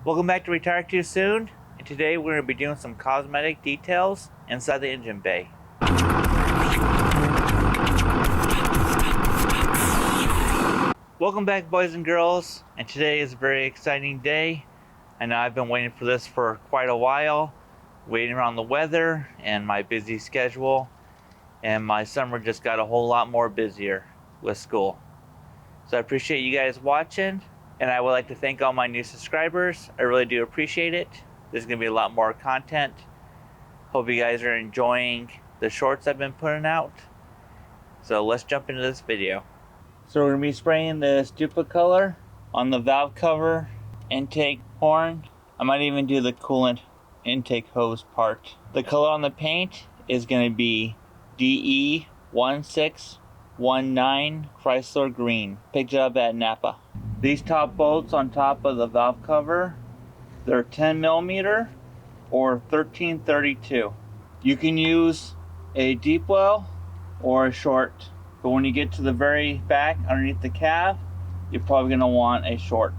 Welcome back to RetiredTooSoon, and today we're going to be doing some cosmetic details inside the engine bay. Welcome back, boys and girls, and today is a very exciting day. I know I've been waiting for this for quite a while, waiting around the weather and my busy schedule, and my summer just got a whole lot more busier with school. So I appreciate you guys watching. And I would like to thank all my new subscribers. I really do appreciate it. There's going to be a lot more content. Hope you guys are enjoying the shorts I've been putting out. So let's jump into this video. So we're going to be spraying this Duplicolor on the valve cover, intake horn. I might even do the coolant intake hose part. The color on the paint is going to be DE1619 Chrysler Green. Picked it up at Napa. These top bolts on top of the valve cover, they're 10 millimeter or 1332. You can use a deep well or a short, but when you get to the very back underneath the cab, you're probably going to want a short.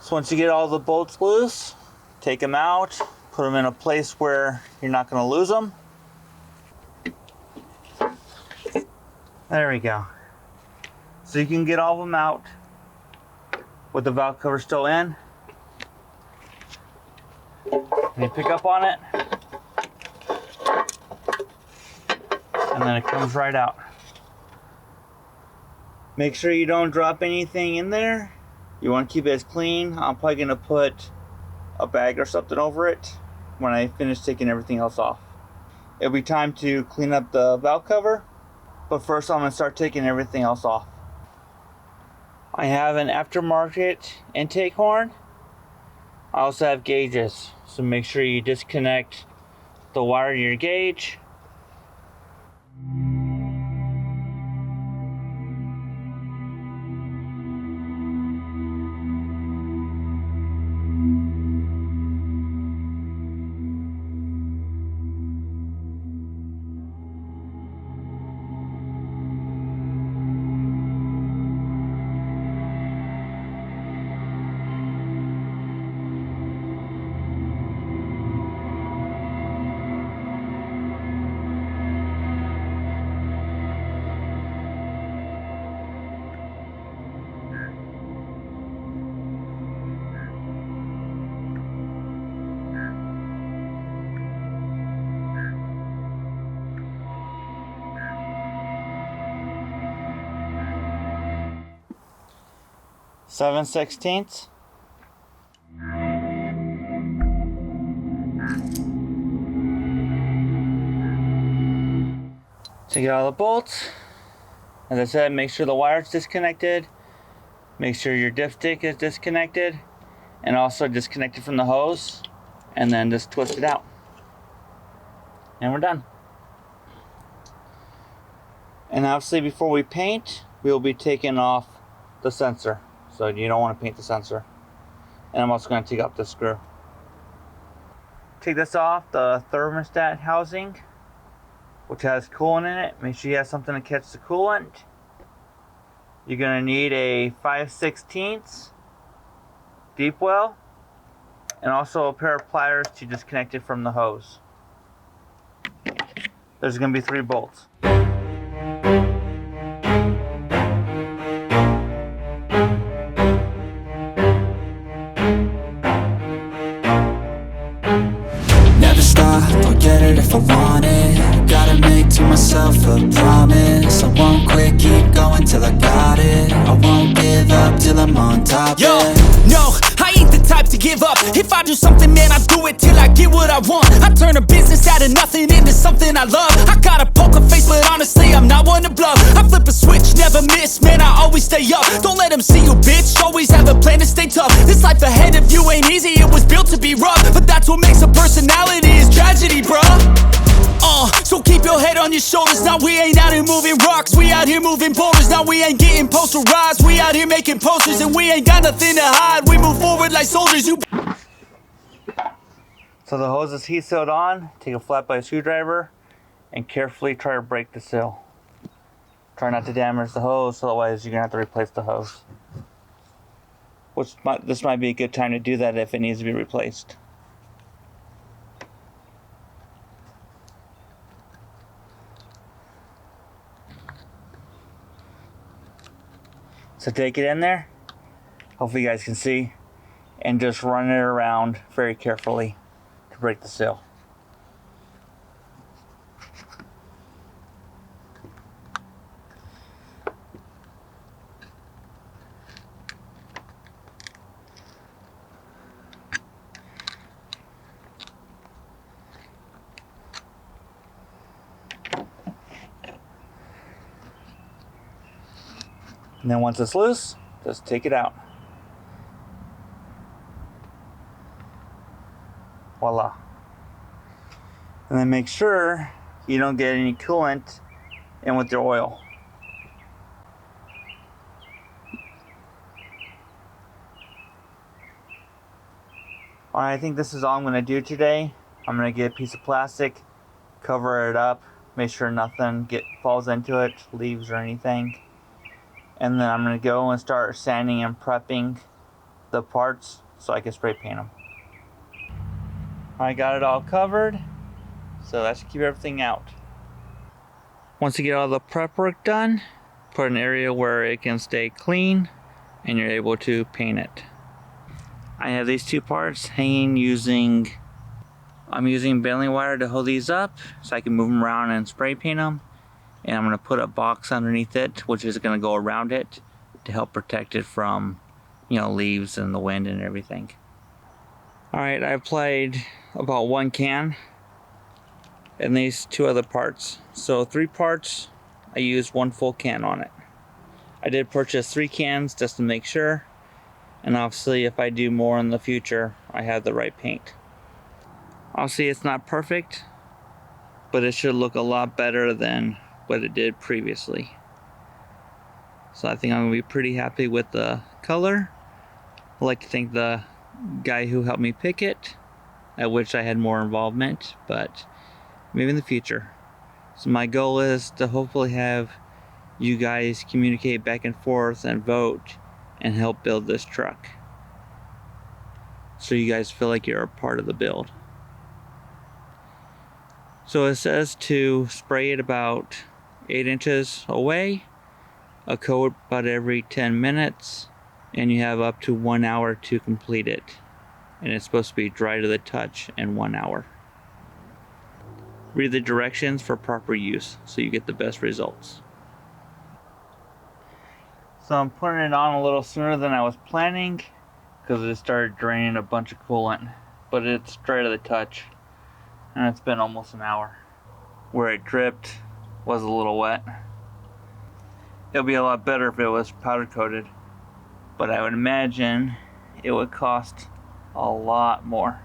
So once you get all the bolts loose, take them out, put them in a place where you're not going to lose them. There we go. So you can get all of them out with the valve cover still in. And you pick up on it, and then it comes right out. Make sure you don't drop anything in there. You want to keep it as clean. I'm probably going to put a bag or something over it when I finish taking everything else off. It'll be time to clean up the valve cover, but first I'm going to start taking everything else off. I have an aftermarket intake horn. I also have gauges, so make sure you disconnect the wire to your gauge. Seven sixteenths. Take out all the bolts. As I said, make sure the wire's disconnected. Make sure your dipstick is disconnected and also disconnected from the hose. And then just twist it out. And we're done. And obviously before we paint, we'll be taking off the sensor. So you don't want to paint the sensor. And I'm also going to take off the screw. Take this off the thermostat housing, which has coolant in it. Make sure you have something to catch the coolant. You're going to need a 5/16 deep well and also a pair of pliers to disconnect it from the hose. There's going to be 3 bolts. get it if I want it. Gotta make to myself a promise. I won't quit, keep going till I got it. I won't give up till I'm on top. Yo, yeah. no, I ain't the type to give up. If I do something, man, I do it till I get what I want. I turn a business out of nothing into something I love. I got a poker face, but honestly, I'm not one to bluff. I flip a switch, never miss, man, I always stay up. Don't let them see you, bitch, always have a plan to stay tough. This life ahead of you ain't easy, it was built to be rough. But that's what makes a personality, is tragedy, bruh. So keep your head on your shoulders. Now we ain't out here moving rocks, we out here moving boulders. Now we ain't getting posterized, we out here making posters. And we ain't got nothing to hide, we move forward like soldiers. So the hose is heat sealed on. Take a flat blade screwdriver and carefully try to break the seal. Try not to damage the hose, otherwise you're gonna have to replace the hose. This might be a good time to do that if it needs to be replaced. So take it in there, hopefully you guys can see, and just run it around very carefully to break the seal. And then once it's loose, just take it out. Voila. And then make sure you don't get any coolant in with your oil. Alright, I think this is all I'm going to do today. I'm going to get a piece of plastic, cover it up, make sure nothing falls into it, leaves or anything. And then I'm going to go and start sanding and prepping the parts so I can spray paint them. I got it all covered, so that should keep everything out. Once you get all the prep work done, put an area where it can stay clean and you're able to paint it. I have these two parts hanging I'm using baling wire to hold these up so I can move them around and spray paint them. And I'm going to put a box underneath it, which is going to go around it to help protect it from, leaves and the wind and everything. Alright, I applied about 1 can and these 2 other parts. So 3 parts, I used 1 full can on it. I did purchase 3 cans just to make sure. And obviously if I do more in the future, I have the right paint. Obviously it's not perfect, but it should look a lot better than what it did previously. So I think I'm gonna be pretty happy with the color. I'd like to thank the guy who helped me pick it. I wish I had more involvement, but maybe in the future. So my goal is to hopefully have you guys communicate back and forth and vote and help build this truck, so you guys feel like you're a part of the build. So it says to spray it about 8 inches away, a coat about every 10 minutes, and you have up to 1 hour to complete it. And it's supposed to be dry to the touch in 1 hour. Read the directions for proper use so you get the best results. So I'm putting it on a little sooner than I was planning because it started draining a bunch of coolant, but it's dry to the touch and it's been almost an hour. Where it dripped was a little wet. It'll be a lot better if it was powder coated, but I would imagine it would cost a lot more.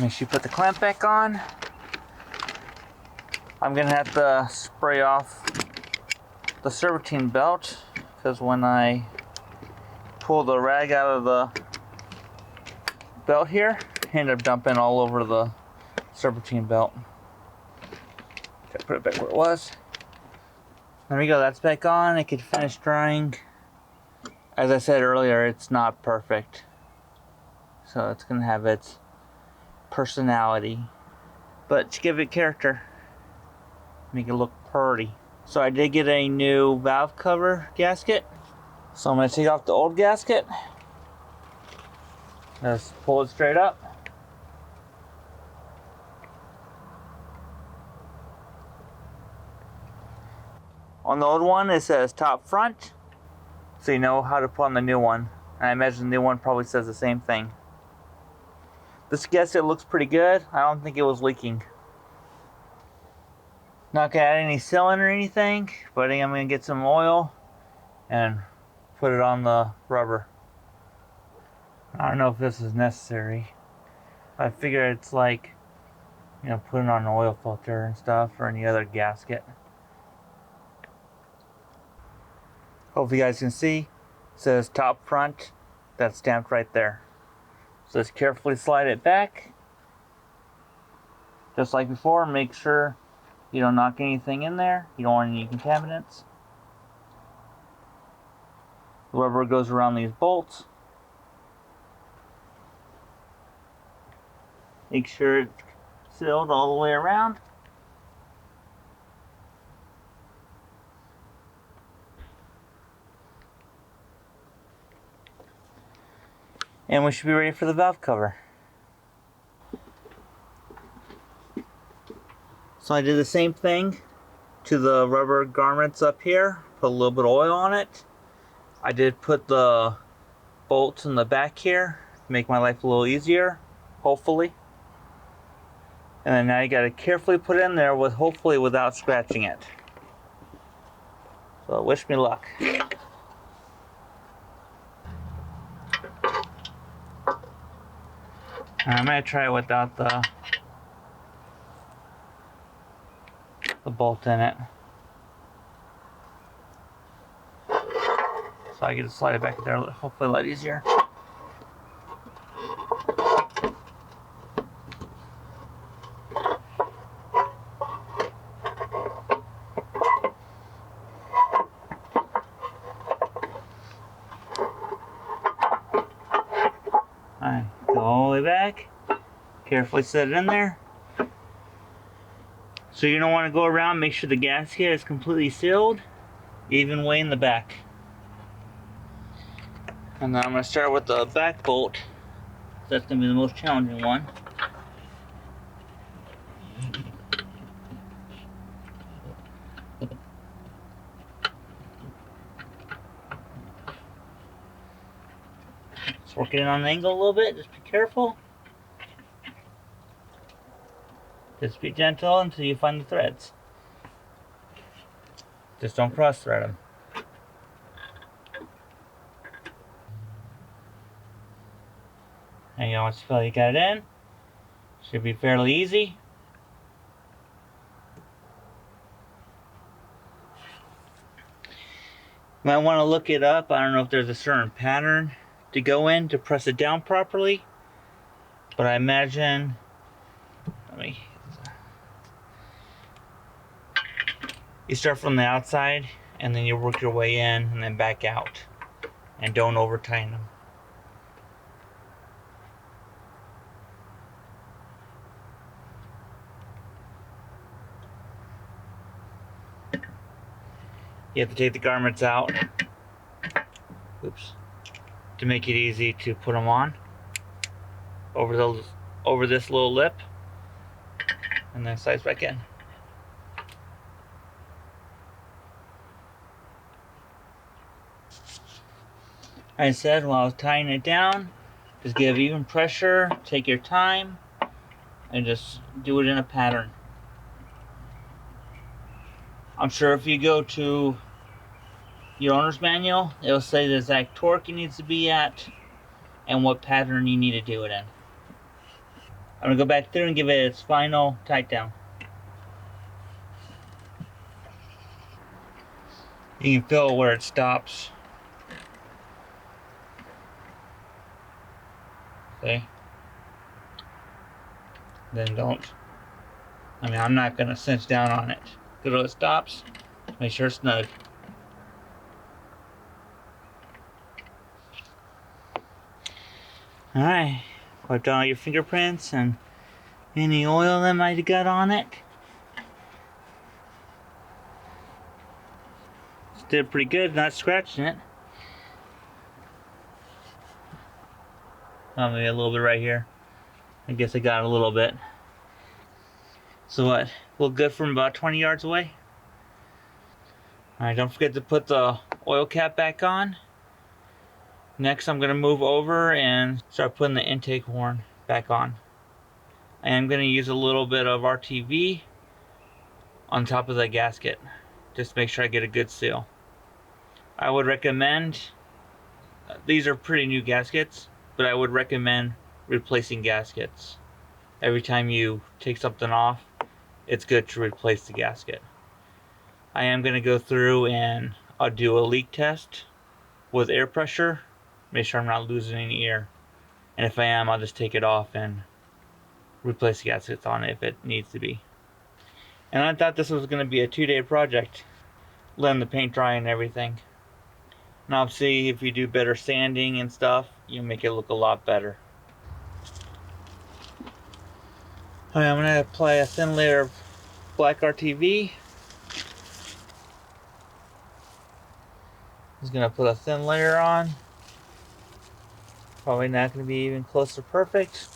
Make sure you put the clamp back on. I'm gonna have to spray off the serpentine belt, because when I pull the rag out of the belt here, I end up dumping all over the serpentine belt. Okay, put it back where it was. There we go, that's back on. It can finish drying. As I said earlier, it's not perfect, so it's gonna have its personality, but to give it character, make it look pretty. So I did get a new valve cover gasket, so I'm gonna take off the old gasket, just pull it straight up. On the old one, it says top front, so you know how to put on the new one. And I imagine the new one probably says the same thing. This gasket looks pretty good. I don't think it was leaking. Not gonna add any sealant or anything, but I think I'm gonna get some oil and put it on the rubber. I don't know if this is necessary. I figure it's like, you know, putting on an oil filter and stuff, or any other gasket. Hopefully you guys can see, it says top front, that's stamped right there. So just carefully slide it back. Just like before, make sure you don't knock anything in there. You don't want any contaminants. The rubber goes around these bolts. Make sure it's sealed all the way around. And we should be ready for the valve cover. So I did the same thing to the rubber garments up here. Put a little bit of oil on it. I did put the bolts in the back here to make my life a little easier, hopefully. And then now you gotta carefully put it in there with, hopefully without scratching it. So wish me luck. I'm gonna try it without the bolt in it. So I can just slide it back there, hopefully a lot easier. Alright, go all the way back. Carefully set it in there. So you're gonna want to go around, make sure the gasket is completely sealed, even way in the back. And then I'm gonna start with the back bolt. That's gonna be the most challenging one. Just working it on an angle a little bit, just be careful. Just be gentle until you find the threads. Just don't cross thread them. And you know, once you feel like you got it in, should be fairly easy. You might want to look it up. I don't know if there's a certain pattern to go in to press it down properly, but I imagine, you start from the outside and then you work your way in and then back out, and don't over tighten them. You have to take the garments out, oops, to make it easy to put them on over this little lip, and then slides back in. I said while I was tying it down, just give even pressure, take your time, and just do it in a pattern. I'm sure if you go to your owner's manual, it'll say the exact torque it needs to be at and what pattern you need to do it in. I'm gonna go back through and give it its final tight down. You can feel where it stops. See? Then don't. I mean, I'm not gonna cinch down on it. Good till it stops. Make sure it's snug. Alright. Wipe down all your fingerprints and any oil that might have got on it. Did pretty good, not scratching it. Oh, maybe a little bit right here. I guess I got a little bit. So what? Look good from about 20 yards away. Alright, don't forget to put the oil cap back on. Next, I'm going to move over and start putting the intake horn back on. I am going to use a little bit of RTV on top of the gasket, just to make sure I get a good seal. I would recommend, these are pretty new gaskets, but I would recommend replacing gaskets. Every time you take something off, it's good to replace the gasket. I am going to go through and I'll do a leak test with air pressure, make sure I'm not losing any air. And if I am, I'll just take it off and replace the gaskets on it if it needs to be. And I thought this was going to be a 2-day project, letting the paint dry and everything. And obviously, if you do better sanding and stuff, you make it look a lot better. Alright, I'm going to apply a thin layer of black RTV. Just going to put a thin layer on. Probably not going to be even close to perfect.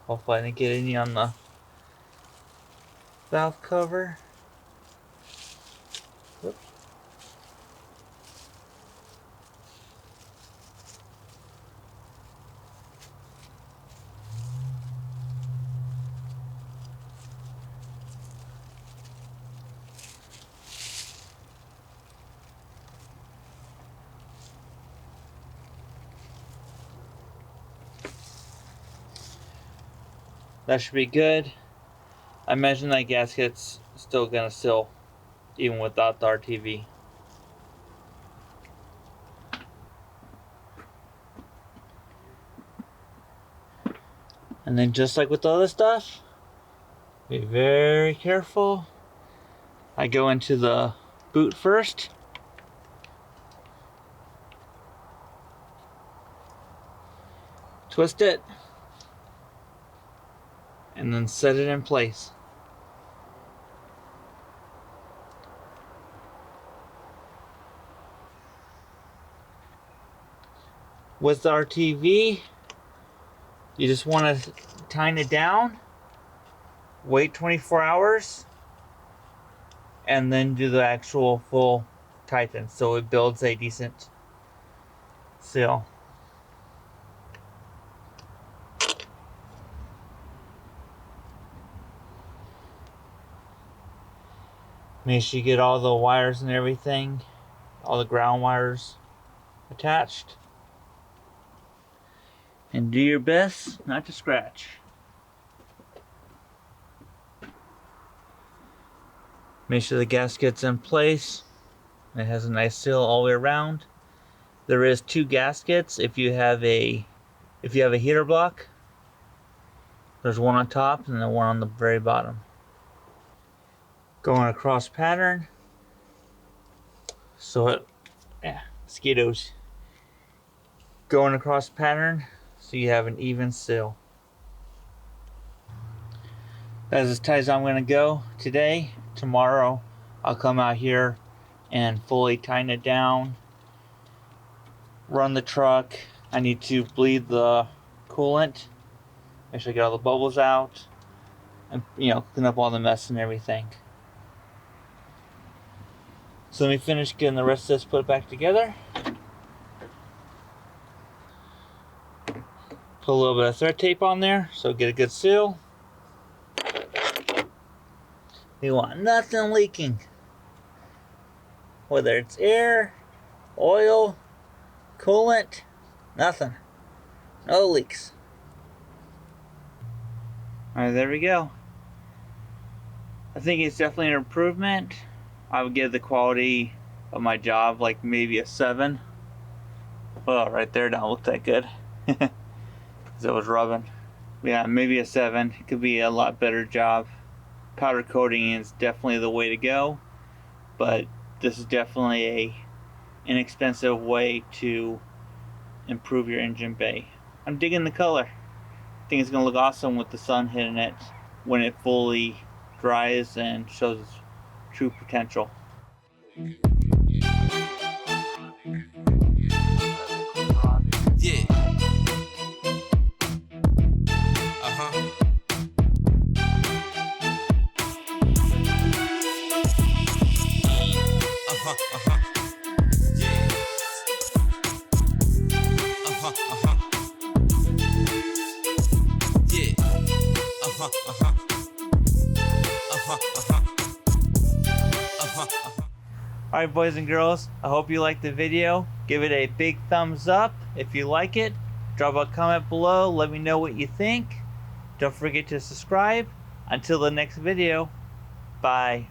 Hopefully I didn't get any on the valve cover. Whoops. That should be good. I imagine that gasket's still gonna seal even without the RTV. And then just like with the other stuff, be very careful. I go into the boot first. Twist it. And then set it in place. With the RTV, you just want to tighten it down, wait 24 hours, and then do the actual full tighten so it builds a decent seal. Make sure you get all the wires and everything, all the ground wires attached. And do your best not to scratch. Make sure the gasket's in place. It has a nice seal all the way around. There is 2 gaskets if you have a heater block. There's one on top and then one on the very bottom. Going across pattern. So it, mosquitoes. Going across pattern so you have an even seal. That's as tight as I'm going to go today. Tomorrow I'll come out here and fully tighten it down, run the truck. I need to bleed the coolant, make sure I get all the bubbles out, and clean up all the mess and everything. So let me finish getting the rest of this put back together. Put a little bit of thread tape on there so get a good seal. You want nothing leaking. Whether it's air, oil, coolant, nothing. No leaks. Alright, there we go. I think it's definitely an improvement. I would give the quality of my job like maybe a 7. Well, right there don't look that good because it was rubbing. Yeah, maybe a 7. It could be a lot better job. Powder coating is definitely the way to go, but this is definitely a inexpensive way to improve your engine bay. I'm digging the color. I think it's gonna look awesome with the sun hitting it when it fully dries and shows its true potential. Yeah. Uh-huh. Yeah. Alright, boys and girls, I hope you liked the video. Give it a big thumbs up if you like it. Drop a comment below, let me know what you think. Don't forget to subscribe. Until the next video, bye.